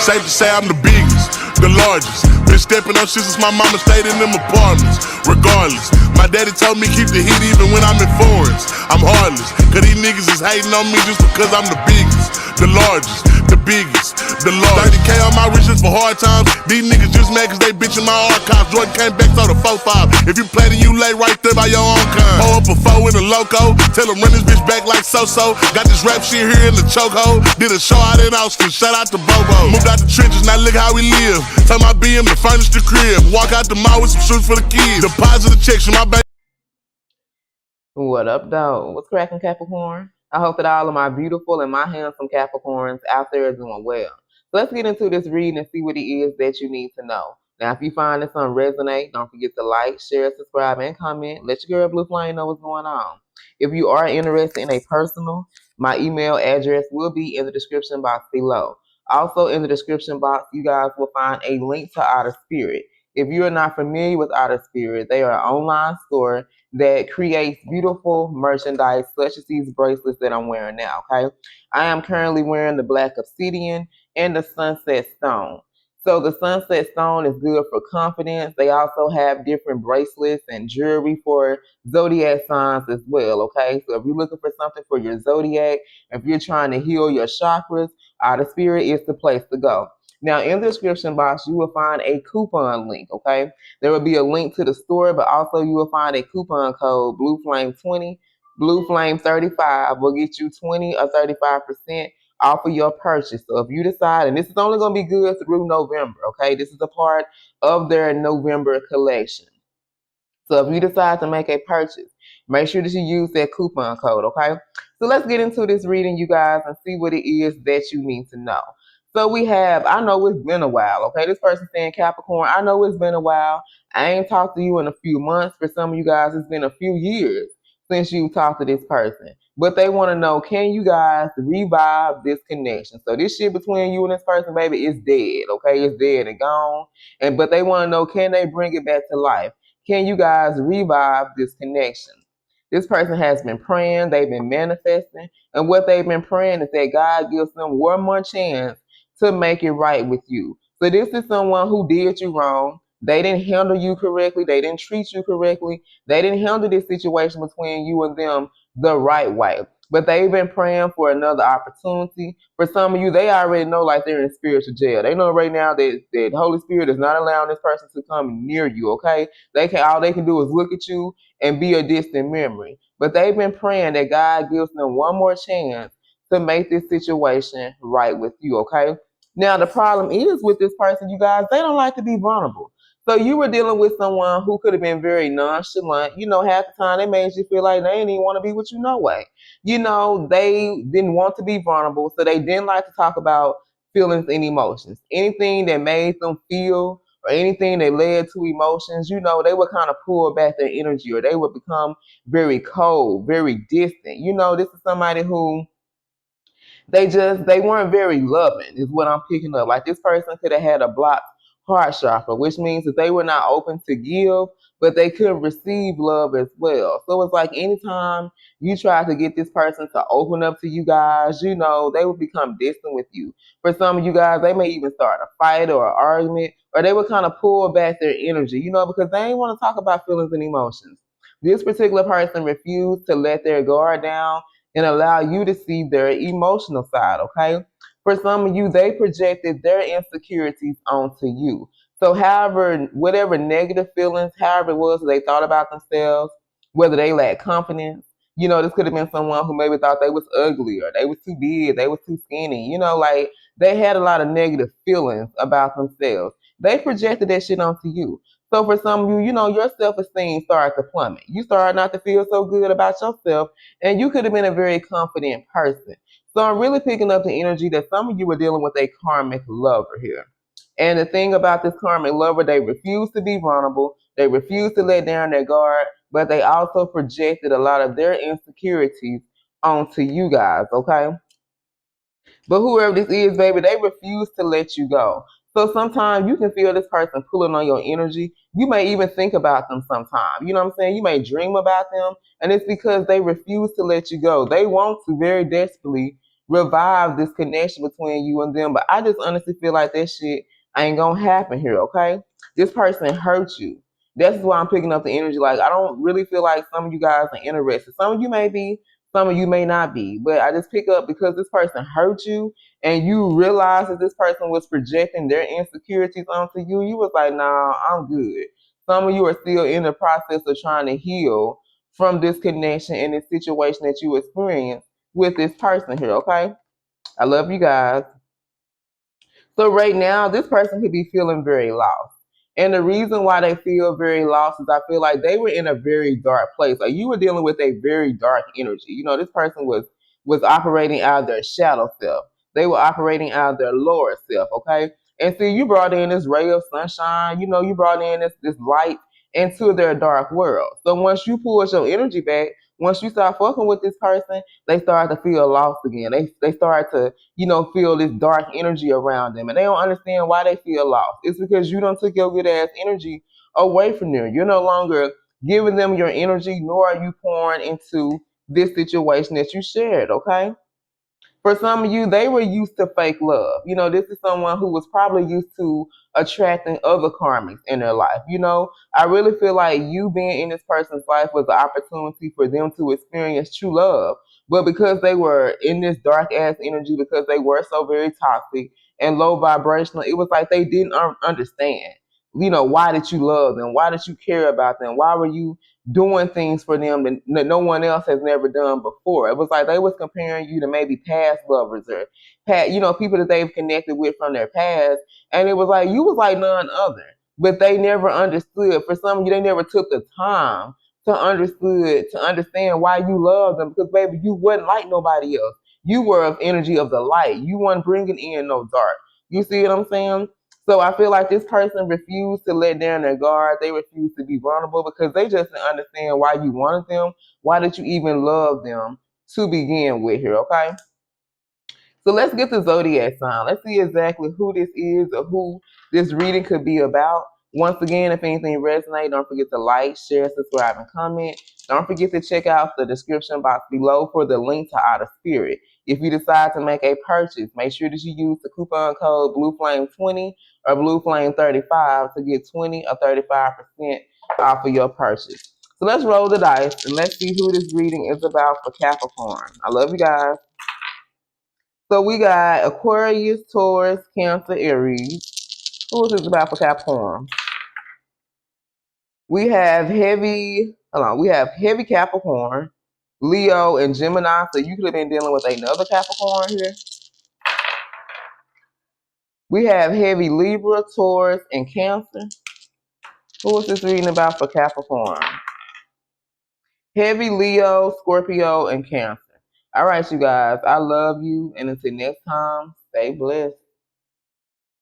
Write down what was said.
safe to say I'm the biggest, the largest. Been stepping up shit since my mama stayed in them apartments. Regardless, my daddy told me keep the heat even when I'm in foreigns. I'm heartless, cause these niggas is hating on me just because I'm the biggest, the largest, the biggest, the largest. 30K on my riches for hard times. These niggas just mad cause they bitchin' my archives. Jordan came back, so the 4-5. If you play, then you lay right there by your own kind. Pull up a 4 in a loco, tell them run this bitch back like so-so. Got this rap shit here in the chokehold. Did a show out in Austin, shout out to Bobo. Moved out the trenches, now look how we live. Tell my BM to furnish the crib. Walk out the mall with some shoes for the kids. Deposit the checks from my bank. What up, though? What's cracking, Capricorn? I hope that all of my beautiful and my handsome Capricorns out there are doing well. So let's get into this reading and see what it is that you need to know. Now, if you find this one resonate, don't forget to like, share, subscribe, and comment. Let your girl Blue Flame know what's going on. If you are interested in a personal, my email address will be in the description box below. Also, in the description box, you guys will find a link to Outer Spirit. If you are not familiar with Outer Spirit, they are an online store that creates beautiful merchandise such as these bracelets that I'm wearing now, okay? I am currently wearing the black obsidian and the sunset stone. So the sunset stone is good for confidence. They also have different bracelets and jewelry for zodiac signs as well, okay? So if you're looking for something for your zodiac, if you're trying to heal your chakras, Outer Spirit is the place to go. Now, in the description box, you will find a coupon link, okay? There will be a link to the store, but also you will find a coupon code, BlueFlame20, BlueFlame35 will get you 20 or 35% off of your purchase. So if you decide, and this is only going to be good through November, okay? This is a part of their November collection. So if you decide to make a purchase, make sure that you use that coupon code, okay? So let's get into this reading, you guys, and see what it is that you need to know. So we have, I know it's been a while, okay? This person saying Capricorn, I know it's been a while. I ain't talked to you in a few months. For some of you guys, it's been a few years since you talked to this person. But they want to know, can you guys revive this connection? So this shit between you and this person, baby, is dead, okay? It's dead and gone. But they want to know, can they bring it back to life? Can you guys revive this connection? This person has been praying, they've been manifesting, and what they've been praying is that God gives them one more chance to make it right with you. So this is someone who did you wrong. They didn't handle you correctly. They didn't treat you correctly. They didn't handle this situation between you and them the right way. But they've been praying for another opportunity. For some of you, they already know like they're in spiritual jail. They know right now that the Holy Spirit is not allowing this person to come near you, okay? All they can do is look at you and be a distant memory. But they've been praying that God gives them one more chance to make this situation right with you, okay? Now, the problem is with this person, you guys, they don't like to be vulnerable. So you were dealing with someone who could have been very nonchalant. You know, half the time they made you feel like they didn't even want to be with you no way. You know, they didn't want to be vulnerable, so they didn't like to talk about feelings and emotions. Anything that made them feel or anything that led to emotions, you know, they would kind of pull back their energy or they would become very cold, very distant. You know, this is somebody who they weren't very loving is what I'm picking up. Like this person could have had a blocked heart chakra, which means that they were not open to give, but they couldn't receive love as well. So it's like anytime you try to get this person to open up to you guys, you know, they would become distant with you. For some of you guys, they may even start a fight or an argument, or they would kind of pull back their energy, you know, because they ain't want to talk about feelings and emotions. This particular person refused to let their guard down and allow you to see their emotional side, okay? For some of you, they projected their insecurities onto you. So whatever negative feelings, however it was they thought about themselves, whether they lacked confidence, you know, this could have been someone who maybe thought they was ugly or they was too big, they was too skinny, you know, like they had a lot of negative feelings about themselves. They projected that shit onto you. So for some of you, you know, your self-esteem started to plummet. You started not to feel so good about yourself, and you could have been a very confident person. So I'm really picking up the energy that some of you were dealing with a karmic lover here. And the thing about this karmic lover, they refuse to be vulnerable. They refuse to let down their guard, but they also projected a lot of their insecurities onto you guys, okay? But whoever this is, baby, they refuse to let you go. So sometimes you can feel this person pulling on your energy. You may even think about them sometimes. You know what I'm saying? You may dream about them, and it's because they refuse to let you go. They want to very desperately revive this connection between you and them. But I just honestly feel like that shit ain't gonna happen here, okay? This person hurt you. That's why I'm picking up the energy. Like, I don't really feel like some of you guys are interested. Some of you may be, some of you may not be. But I just pick up because this person hurt you and you realize that this person was projecting their insecurities onto you. You was like, nah, I'm good. Some of you are still in the process of trying to heal from this connection and this situation that you experienced with this person here, okay? I love you guys. So right now, this person could be feeling very lost. And the reason why they feel very lost is I feel like they were in a very dark place. Like, you were dealing with a very dark energy. You know, this person was operating out of their shadow self. They were operating out of their lower self, okay? And see, you brought in this ray of sunshine. You know, you brought in this light into their dark world. So once you pulled your energy back, once you start fucking with this person, they start to feel lost again. They start to, you know, feel this dark energy around them. And they don't understand why they feel lost. It's because you don't took your good ass energy away from them. You're no longer giving them your energy, nor are you pouring into this situation that you shared, okay? For some of you, they were used to fake love. You know, this is someone who was probably used to attracting other karmics in their life. You know, I really feel like you being in this person's life was an opportunity for them to experience true love. But because they were in this dark ass energy, because they were so very toxic and low vibrational, it was like they didn't understand. You know, why did you love them? Why did you care about them? Why were you doing things for them that no one else has never done before? It was like they was comparing you to maybe past lovers or you know, people that they've connected with from their past, and it was like you was like none other. But they never understood. For some of you, they never took the time to understand why you love them, because baby, you wasn't like nobody else. You were of energy of the light. You weren't bringing in no dark. You see what I'm saying? So I feel like this person refused to let down their guard. They refused to be vulnerable because they just didn't understand why you wanted them. Why did you even love them to begin with here, okay? So let's get the zodiac sign. Let's see exactly who this is or who this reading could be about. Once again, if anything resonates, don't forget to like, share, subscribe, and comment. Don't forget to check out the description box below for the link to Outer Spirit. If you decide to make a purchase, make sure that you use the coupon code BLUFlame20 or BLUFlame35 to get 20 or 35% off of your purchase. So let's roll the dice and let's see who this reading is about for Capricorn. I love you guys. So we got Aquarius, Taurus, Cancer, Aries. Who is this about for Capricorn? We have heavy Capricorn, Leo, and Gemini. So you could have been dealing with another Capricorn here. We have heavy Libra, Taurus, and Cancer. Who is this reading about for Capricorn? Heavy Leo, Scorpio, and Cancer. All right, you guys. I love you. And until next time, stay blessed.